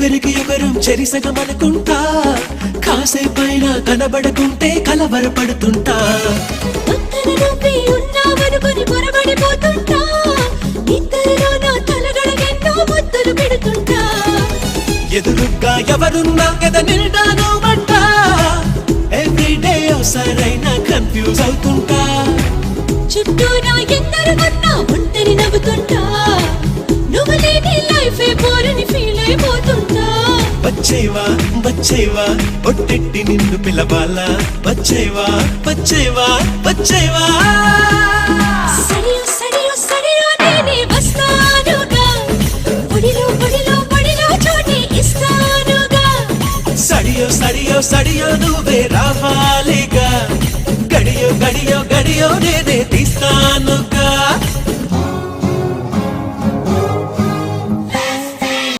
ఒకరికి ఒకరం చెరిసగమనుకుంటా కాసేపైనా కనబడకుంటే కలవరపడుతుంటా పక్కన నువ్వే ఉన్నావనుకొని పొరబడిపోతుంటా ఇద్దరిలో నా తలగడగెన్నో ముద్దులు పెడుతుంటా ఎదురుగ్గా ఎవరున్నా కదా నిండాను మంట ఎవ్రీడే సరైన కన్ఫ్యూజ్ అవుతుంటా చుట్టూ నా ఎందరు ఉన్నా ఒంటరి నవ్వుతుంటా నువ్వు లేని లైఫే బోరని ఫీల్ అయిపోతుంటా వచ్చేవా వచ్చేవా ఒట్టెట్టి నిన్ను పిలవాలా వచ్చేవా వచ్చేవా వచ్చేవా సరియో సరియో సరియో నేనే వస్తానుగా ఒడిలో ఒడిలో ఒడిలో చోటే ఇస్తానుగా సడియో సడియో సడియో నువ్వే రావాలిగా గడియో గడియో గడియో నేనే తీస్తానుగా